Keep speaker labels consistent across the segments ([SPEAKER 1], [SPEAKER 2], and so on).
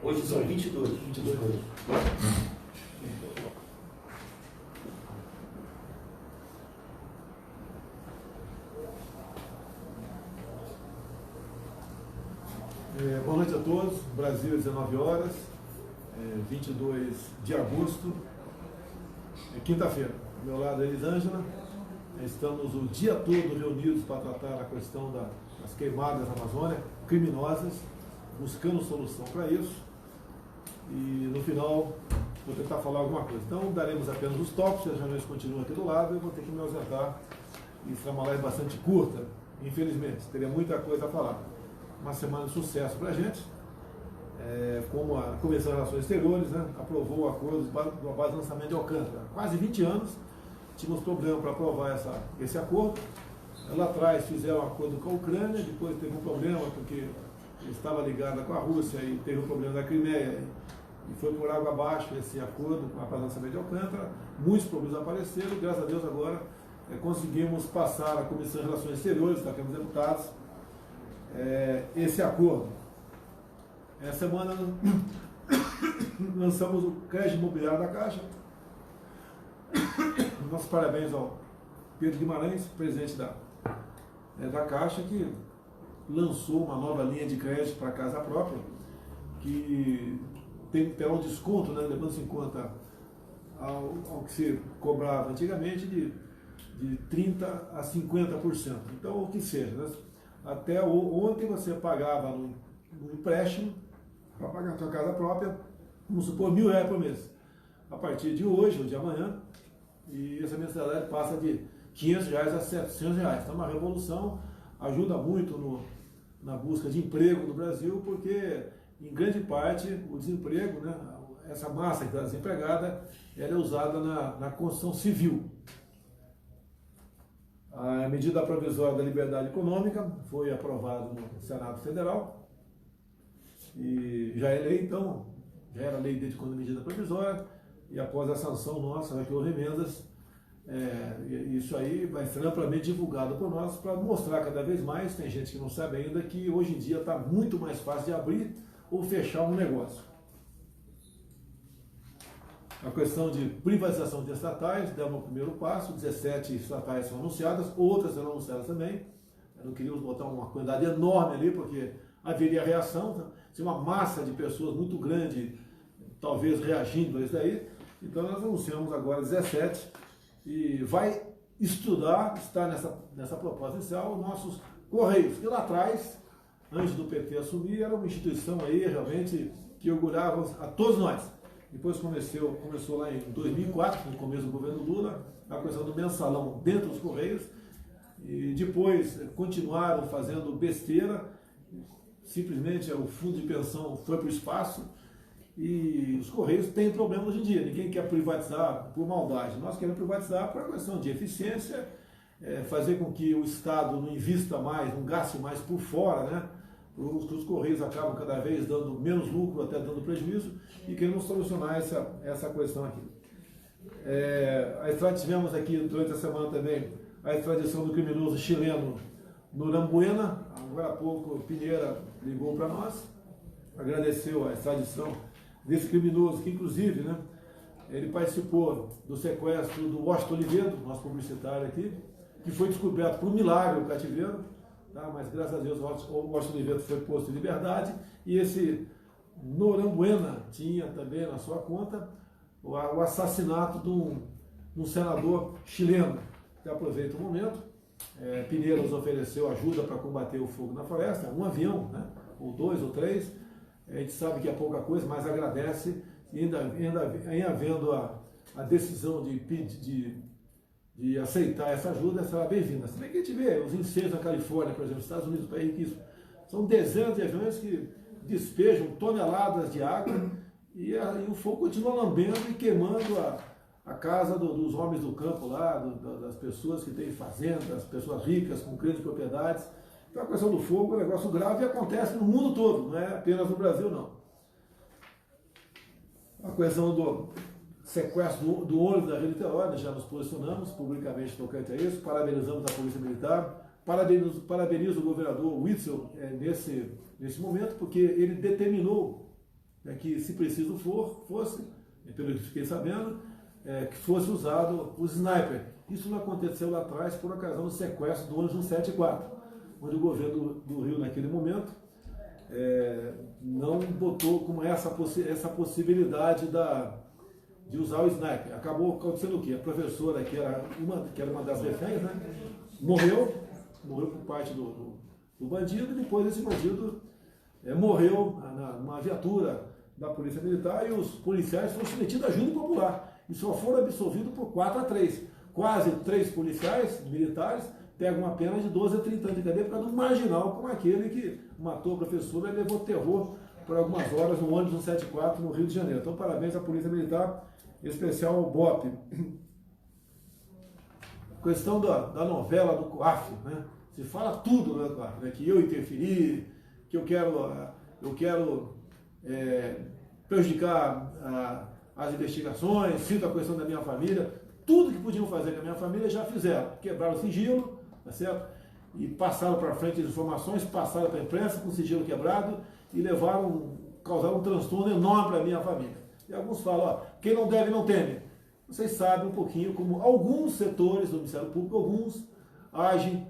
[SPEAKER 1] Hoje são 22.
[SPEAKER 2] Boa noite a todos. Brasil, 19 horas, 22 de agosto, quinta-feira. Do meu lado é Elisângela. Estamos o dia todo reunidos para tratar a questão das queimadas na Amazônia, criminosas, buscando solução para isso. E no final vou tentar falar alguma coisa. Então daremos apenas os tópicos, as reuniões continuam aqui do lado, eu vou ter que me ausentar. E será uma live bastante curta, infelizmente, teria muita coisa a falar. Uma semana de sucesso para a gente, como a Comissão de Relações Exteriores, né, aprovou o acordo do base de lançamento de Alcântara. Há quase 20 anos tínhamos problema para aprovar esse acordo. Lá atrás fizeram um acordo com a Ucrânia, depois teve um problema porque estava ligada com a Rússia e teve um problema da Crimeia e foi por água abaixo esse acordo com a base de lançamento de Alcântara. Muitos problemas apareceram, graças a Deus agora conseguimos passar a Comissão de Relações Exteriores, da Câmara dos Deputados, esse acordo. Essa semana lançamos o crédito imobiliário da Caixa. Nossos parabéns ao Pedro Guimarães, presidente da Caixa, que lançou uma nova linha de crédito para casa própria, que terá um desconto, né, levando-se em conta ao que se cobrava antigamente, de 30% a 50%. Então, o que seja, né? Até ontem você pagava no empréstimo para pagar a sua casa própria, vamos supor, R$1.000 por mês. A partir de hoje ou de amanhã, e essa mensalidade passa de R$500 a R$700. Então, uma revolução, ajuda muito na busca de emprego no Brasil, porque, em grande parte, o desemprego, né, essa massa que está desempregada, ela é usada na construção civil. A medida provisória da liberdade econômica foi aprovada no Senado Federal e já é lei, então, já era lei desde quando a medida provisória, e após a sanção nossa, vai ter emendas, isso aí vai ser amplamente divulgado por nós para mostrar cada vez mais, tem gente que não sabe ainda, que hoje em dia está muito mais fácil de abrir ou fechar um negócio. A questão de privatização de estatais, demos o primeiro passo, 17 estatais são anunciadas, outras serão anunciadas também. Não queríamos botar uma quantidade enorme ali, porque haveria reação, se uma massa de pessoas muito grande, talvez reagindo a isso daí. Então nós anunciamos agora 17 e vai estudar, está nessa proposta inicial, os nossos Correios, que lá atrás, antes do PT assumir, era uma instituição aí realmente que orgulhava a todos nós. Depois começou lá em 2004, no começo do governo Lula, a questão do mensalão dentro dos Correios, e depois continuaram fazendo besteira, simplesmente o fundo de pensão foi para o espaço, e os Correios têm problema hoje em dia, ninguém quer privatizar por maldade, nós queremos privatizar por uma questão de eficiência, fazer com que o Estado não invista mais, não gaste mais por fora, né? Os Correios acabam cada vez dando menos lucro, até dando prejuízo, e queremos solucionar essa questão aqui. Tivemos aqui durante a semana também a extradição do criminoso chileno Norambuena. Agora há pouco Pinheira ligou para nós, agradeceu a extradição desse criminoso, que inclusive, né, ele participou do sequestro do Washington Oliveto, nosso publicitário aqui, que foi descoberto por milagre o cativeiro. Tá, mas graças a Deus o Washington Oliveto foi posto em liberdade, e esse Norambuena tinha também na sua conta o assassinato de um senador chileno. Até aproveito o momento, Pinheiro nos ofereceu ajuda para combater o fogo na floresta, um avião, né, ou 2 ou 3, a gente sabe que é pouca coisa, mas agradece, e ainda havendo a decisão de aceitar essa ajuda, será bem-vinda. Se bem que a gente vê os incêndios na Califórnia, por exemplo, nos Estados Unidos, país riquíssimo, são dezenas de aviões que despejam toneladas de água e o fogo continua lambendo e queimando a casa dos homens do campo lá, das pessoas que têm fazendas, pessoas ricas com grandes propriedades. Então a questão do fogo é um negócio grave e acontece no mundo todo, não é apenas no Brasil, não. A questão do sequestro do ônibus da Rio Niterói, nós já nos posicionamos publicamente tocante a isso, parabenizamos a Polícia Militar, parabenizo o governador Witzel nesse momento, porque ele determinou que, se preciso fosse, pelo que fiquei sabendo, que fosse usado o sniper. Isso não aconteceu lá atrás por ocasião do sequestro do ônibus 174, onde o governo do Rio, naquele momento, não botou como essa possibilidade de usar o sniper. Acabou acontecendo o quê? A professora, que era uma das reféns, né, morreu por parte do bandido, e depois esse bandido morreu numa viatura da Polícia Militar, e os policiais foram submetidos a júri popular e só foram absolvidos por 4-3. Quase 3 policiais militares pegam uma pena de 12 a 30 anos de cadeia por causa de um marginal como aquele que matou a professora e levou terror por algumas horas no ônibus 174 no Rio de Janeiro. Então, parabéns à Polícia Militar, em especial ao BOP. Questão da novela do COAF, né? Se fala tudo, né, COAF, né? Que eu interferi, que eu quero prejudicar as investigações, cito a questão da minha família. Tudo que podiam fazer com a minha família já fizeram. Quebraram o sigilo, tá certo? E passaram para frente as informações, passaram para a imprensa com o sigilo quebrado e causaram um transtorno enorme para a minha família. E alguns falam, quem não deve não teme. Vocês sabem um pouquinho como alguns setores do Ministério Público, alguns agem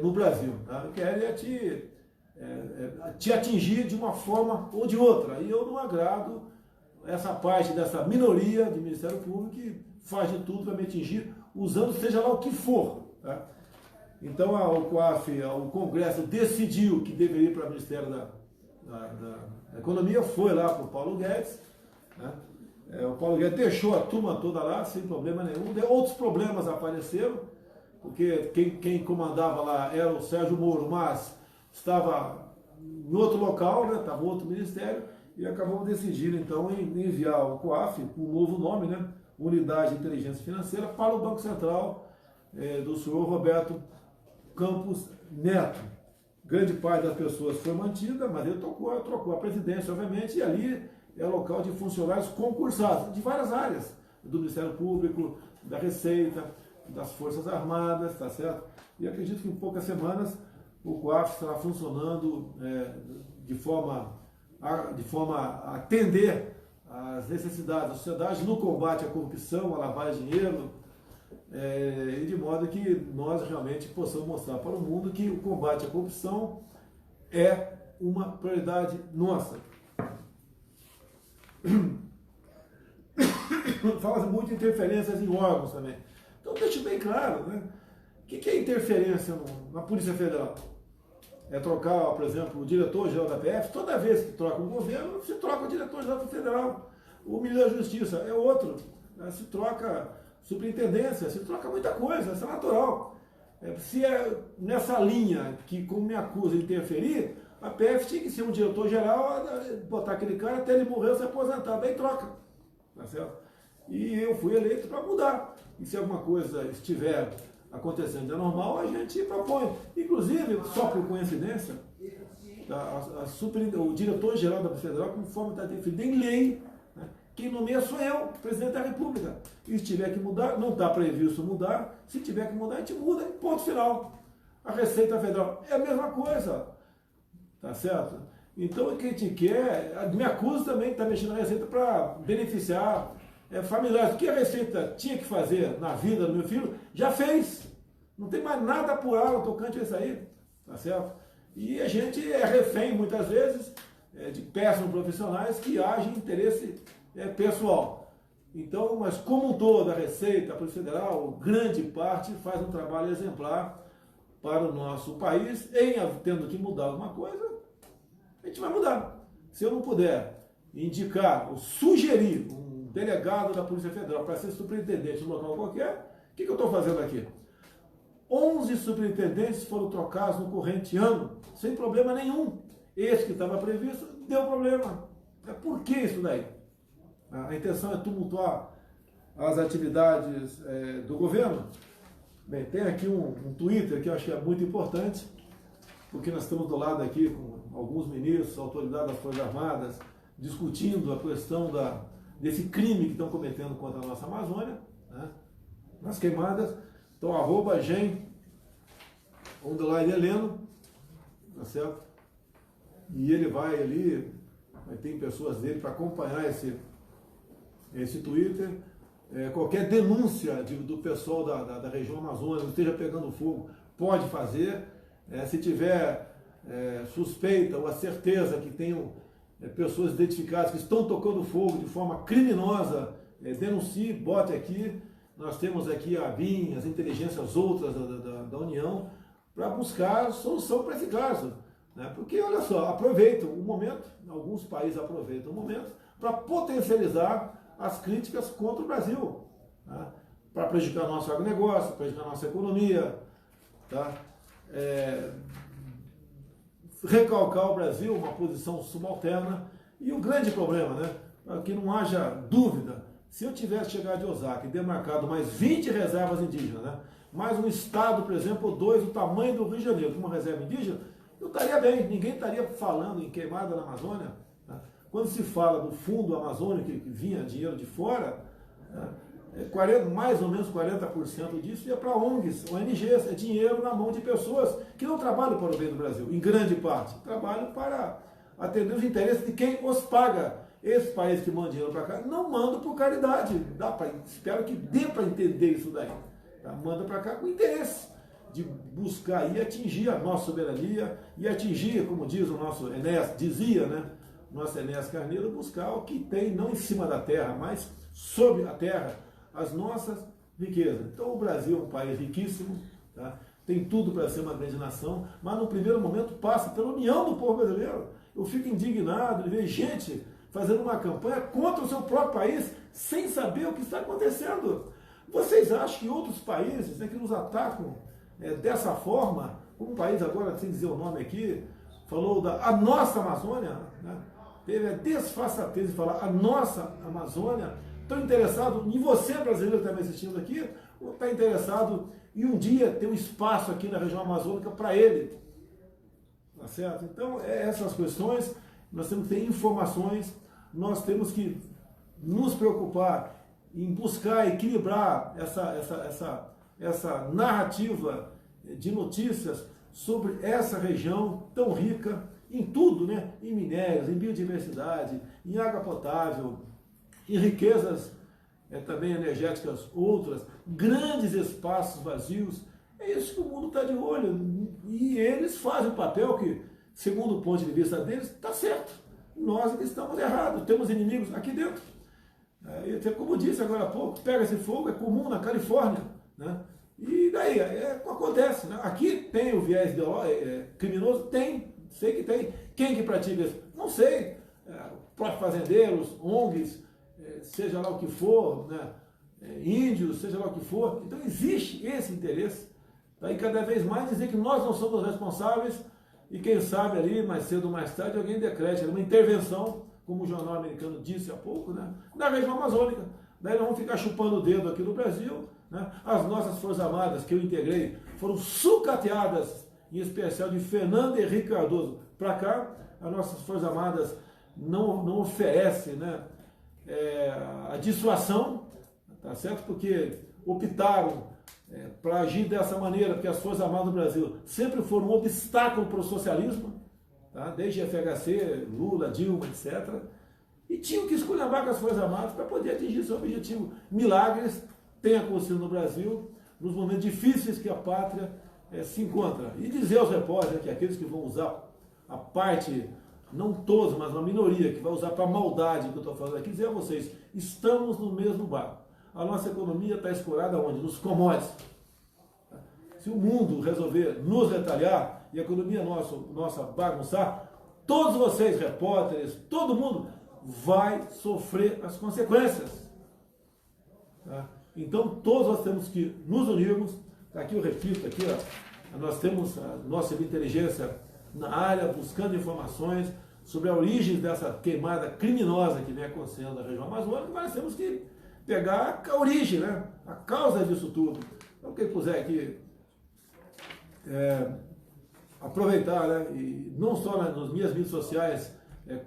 [SPEAKER 2] no Brasil. Tá? Querem te atingir de uma forma ou de outra. E eu não agrado essa parte dessa minoria de Ministério Público que faz de tudo para me atingir, usando seja lá o que for. Tá? Então o COAF, o Congresso decidiu que deveria ir para o Ministério da Economia, foi lá para o Paulo Guedes. Né? O Paulo Guedes deixou a turma toda lá, sem problema nenhum. Outros problemas apareceram, porque quem comandava lá era o Sérgio Moro, mas estava em outro local, né? Estava em outro ministério, e acabamos decidindo então em enviar o COAF, com um novo nome, né? Unidade de Inteligência Financeira, para o Banco Central do senhor Roberto Campos Neto. Grande parte das pessoas foi mantida, mas ele trocou a presidência, obviamente, e ali é local de funcionários concursados, de várias áreas, do Ministério Público, da Receita, das Forças Armadas, tá certo? E acredito que em poucas semanas o COAF estará funcionando de forma a atender as necessidades da sociedade no combate à corrupção, à lavagem de dinheiro, e de modo que nós realmente possamos mostrar para o mundo que o combate à corrupção é uma prioridade nossa. Fala-se muito de interferências em órgãos também. Então deixe bem claro, né? O que é interferência na Polícia Federal? É trocar, por exemplo, o diretor-geral da PF. Toda vez que troca um governo, se troca o diretor-geral da Federal. O ministro da Justiça é outro. Né? Se troca superintendência, se troca muita coisa, isso é natural. Se é nessa linha que, como me acusa de interferir, a PF tinha que ser um diretor-geral, botar aquele cara até ele morrer ou se aposentar, daí troca. Tá certo? E eu fui eleito para mudar. E se alguma coisa estiver acontecendo de anormal, a gente propõe. Inclusive, só por coincidência, o diretor-geral da Polícia Federal, conforme está definido em lei, né, quem nomeia sou eu, presidente da República. E se tiver que mudar, não está previsto mudar, se tiver que mudar, a gente muda, ponto final. A Receita Federal é a mesma coisa, tá certo? Então, o que a gente quer, me acusa também que está mexendo na Receita para beneficiar familiares. O que a Receita tinha que fazer na vida do meu filho, já fez. Não tem mais nada apurado tocante a isso aí, tá certo? E a gente é refém, muitas vezes, de péssimos profissionais que agem em interesse pessoal. Então, mas como um todo, a Receita, a Polícia Federal, grande parte, faz um trabalho exemplar para o nosso país. Tendo que mudar alguma coisa, a gente vai mudar. Se eu não puder indicar ou sugerir um delegado da Polícia Federal para ser superintendente em um local qualquer, o que eu estou fazendo aqui? 11 superintendentes foram trocados no corrente ano, sem problema nenhum. Esse que estava previsto, deu problema. Por que isso daí? A intenção é tumultuar as atividades do governo? Bem, tem aqui um Twitter que eu acho que é muito importante, porque nós estamos do lado aqui com alguns ministros, autoridades das Forças Armadas, discutindo a questão desse crime que estão cometendo contra a nossa Amazônia, né, nas queimadas. Então, @Gen_Heleno, tá certo? E ele vai ali, vai tem pessoas dele para acompanhar esse Twitter. Qualquer denúncia do pessoal da região amazônica esteja pegando fogo, pode fazer. Se tiver suspeita ou a certeza que tenham pessoas identificadas que estão tocando fogo de forma criminosa, denuncie, bote aqui. Nós temos aqui a BIM, as inteligências outras da União, para buscar solução para esse caso. Né? Porque, olha só, aproveitam o momento, alguns países aproveitam o momento para potencializar as críticas contra o Brasil, tá? Para prejudicar nosso agronegócio, prejudicar nossa economia, tá? Recalcar o Brasil uma posição subalterna. E o grande problema, né, para que não haja dúvida, se eu tivesse chegado de Osaka e demarcado mais 20 reservas indígenas, né, mais um estado, por exemplo, ou 2 do tamanho do Rio de Janeiro, com uma reserva indígena, eu estaria bem, ninguém estaria falando em queimada na Amazônia. Tá? Quando se fala do fundo amazônico que vinha dinheiro de fora, mais ou menos 40% disso ia para ONGs, ONGs, é dinheiro na mão de pessoas que não trabalham para o bem do Brasil, em grande parte, trabalham para atender os interesses de quem os paga. Esse país que manda dinheiro para cá, não manda por caridade, espero que dê para entender isso daí, tá? Manda para cá com interesse de buscar e atingir a nossa soberania e atingir, como diz o nosso Enéas, dizia, né? Nosso Enéas Carneiro, buscar o que tem, não em cima da terra, mas sobre a terra, as nossas riquezas. Então o Brasil é um país riquíssimo, tá? Tem tudo para ser uma grande nação, mas no primeiro momento passa pela união do povo brasileiro. Eu fico indignado de ver gente fazendo uma campanha contra o seu próprio país, sem saber o que está acontecendo. Vocês acham que outros países, né, que nos atacam dessa forma, como um país agora, sem dizer o nome aqui, falou a nossa Amazônia, né, teve a desfaçatez de falar a nossa Amazônia, estão interessados em você, brasileiro que está me assistindo aqui, ou está interessado em um dia ter um espaço aqui na região amazônica para ele? Tá certo? Então, essas questões, nós temos que ter informações, nós temos que nos preocupar em buscar equilibrar essa narrativa de notícias sobre essa região tão rica em tudo, né? Em minérios, em biodiversidade, em água potável, em riquezas também energéticas outras, grandes espaços vazios. É isso que o mundo está de olho. E eles fazem o papel que, segundo o ponto de vista deles, está certo. Nós é que estamos errados, temos inimigos aqui dentro. Como disse agora há pouco, pega esse fogo, é comum na Califórnia, né? E daí, acontece, né? Aqui tem o viés criminoso? Tem, sei que tem. Quem que pratica isso? Não sei. Próprios fazendeiros, ONGs, seja lá o que for, né? Índios, seja lá o que for. Então existe esse interesse. Tá? E cada vez mais dizer que nós não somos responsáveis e quem sabe ali, mais cedo ou mais tarde, alguém decrete uma intervenção, como o jornal americano disse há pouco, né? Na região amazônica. Daí nós vamos ficar chupando o dedo aqui no Brasil, né? As nossas Forças Armadas, que eu integrei, foram sucateadas, em especial de Fernando Henrique Cardoso para cá. As nossas Forças Armadas não oferecem, né, a dissuasão, tá certo? Porque optaram para agir dessa maneira, porque as Forças Armadas do Brasil sempre foram um obstáculo para o socialismo, tá? Desde FHC, Lula, Dilma, etc. E tinham que esculhambar com as Forças Armadas para poder atingir seu objetivo. Milagres têm acontecido no Brasil, nos momentos difíceis que a pátria se encontra. E dizer aos repórteres que aqueles que vão usar a parte, não todos, mas uma minoria, que vai usar para a maldade que eu estou falando aqui, dizer a vocês, estamos no mesmo barco. A nossa economia está escorada onde? Nos commodities. Se o mundo resolver nos retalhar e a economia nossa bagunçar, todos vocês, repórteres, todo mundo vai sofrer as consequências. Tá? Então, todos nós temos que nos unirmos. Aqui eu repito, aqui, ó, nós temos a nossa inteligência na área, buscando informações sobre a origem dessa queimada criminosa que vem acontecendo na região amazônica, mas temos que pegar a origem, né? A causa disso tudo. Então, quem puser aqui aproveitar, né? E não só nas minhas mídias sociais,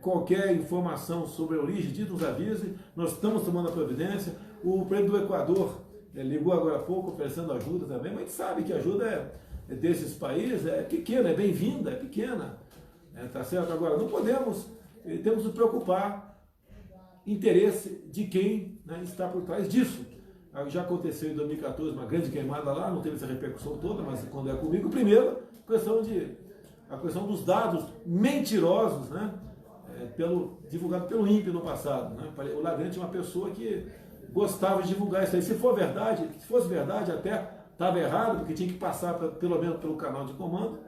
[SPEAKER 2] qualquer informação sobre a origem, diz, nos avise, nós estamos tomando a providência. O presidente do Equador ligou agora há pouco oferecendo ajuda também, mas a gente sabe que a ajuda desses países é pequena, é bem-vinda, é pequena, tá certo? Agora, não podemos temos que nos preocupar interesse de quem, né, está por trás disso. Já aconteceu em 2014 uma grande queimada lá, não teve essa repercussão toda, mas quando é comigo, primeiro, a questão dos dados mentirosos, né, divulgado pelo INPE no passado. Né? O Ladrante é uma pessoa que gostava de divulgar isso aí. Se fosse verdade, até estava errado, porque tinha que passar pelo menos pelo canal de comando,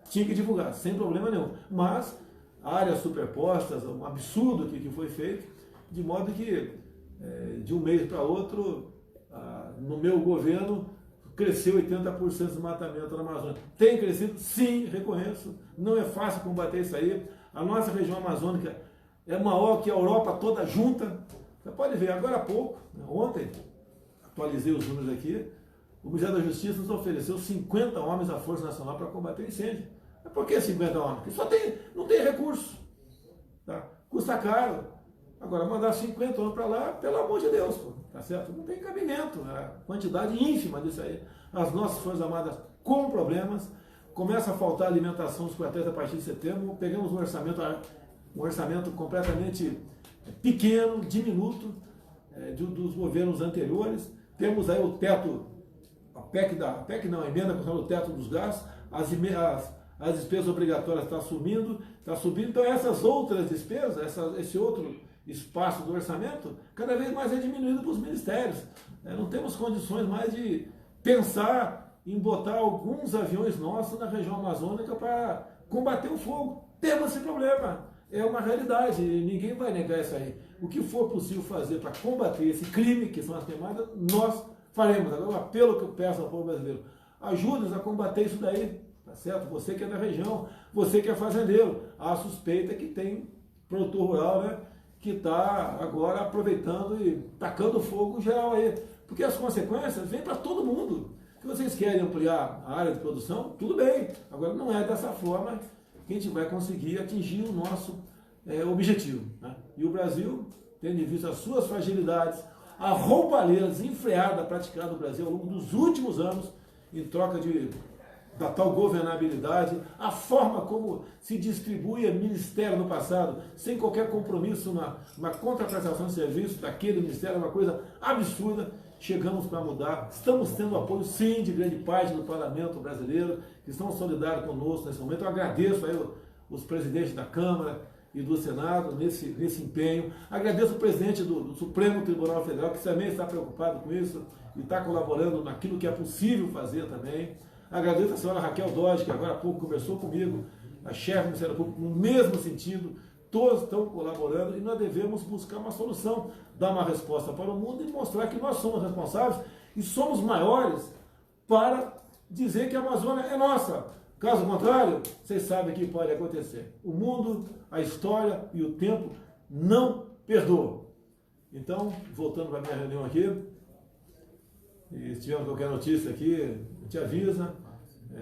[SPEAKER 2] tinha que divulgar, sem problema nenhum. Mas áreas superpostas, um absurdo que foi feito, de modo que de um mês para outro, no meu governo, cresceu 80% do desmatamento na Amazônia. Tem crescido? Sim, reconheço. Não é fácil combater isso aí. A nossa região amazônica é maior que a Europa toda junta. Você pode ver, agora há pouco, ontem, atualizei os números aqui, o Ministério da Justiça nos ofereceu 50 homens à Força Nacional para combater incêndio. Mas por que 50 homens? Porque não tem recurso. Tá? Custa caro. Agora, mandar 50 homens para lá, pelo amor de Deus, pô, tá certo? Não tem cabimento. A quantidade ínfima disso aí. As nossas Forças Armadas com problemas. Começa a faltar alimentação dos quartéis a partir de setembro. Pegamos um orçamento completamente pequeno, diminuto, dos governos anteriores. Temos aí o teto, a emenda constitucional do teto dos gastos, as despesas obrigatórias estão subindo. Então essas outras despesas, esse outro espaço do orçamento, cada vez mais é diminuído para os ministérios. Não temos condições mais de pensar em botar alguns aviões nossos na região amazônica para combater o fogo. Temos esse problema. É uma realidade, ninguém vai negar isso aí. O que for possível fazer para combater esse crime, que são as queimadas, nós faremos. Agora, o apelo que eu peço ao povo brasileiro, ajude-nos a combater isso daí, tá certo? Você que é da região, você que é fazendeiro, a suspeita que tem produtor rural, né, que está agora aproveitando e tacando fogo geral aí. Porque as consequências vêm para todo mundo. Se vocês querem ampliar a área de produção, tudo bem. Agora, não é dessa forma que a gente vai conseguir atingir o nosso objetivo. Né? E o Brasil, tendo em vista as suas fragilidades, a roubalheira desenfreada praticada no Brasil ao longo dos últimos anos, em troca da tal governabilidade, a forma como se distribui o ministério no passado, sem qualquer compromisso na contraprestação de serviço daquele ministério, é uma coisa absurda. Chegamos para mudar, estamos tendo apoio sim de grande parte do parlamento brasileiro, que estão solidários conosco nesse momento. Eu agradeço aí os presidentes da Câmara e do Senado nesse empenho. Agradeço o presidente do Supremo Tribunal Federal, que também está preocupado com isso e está colaborando naquilo que é possível fazer também. Agradeço a senhora Raquel Dodge, que agora há pouco conversou comigo, a chefe do Ministério Público, no mesmo sentido. Todos estão colaborando e nós devemos buscar uma solução, dar uma resposta para o mundo e mostrar que nós somos responsáveis e somos maiores para dizer que a Amazônia é nossa. Caso contrário, vocês sabem o que pode acontecer. O mundo, a história e o tempo não perdoam. Então, voltando para a minha reunião aqui, e se tivermos qualquer notícia aqui, a gente avisa,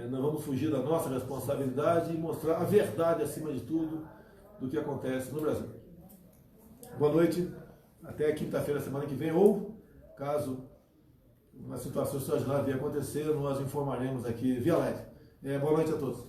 [SPEAKER 2] nós vamos fugir da nossa responsabilidade e mostrar a verdade acima de tudo do que acontece no Brasil. Boa noite, até quinta-feira, semana que vem, ou caso uma situação extraordinária venha acontecer, nós informaremos aqui via live. Boa noite a todos.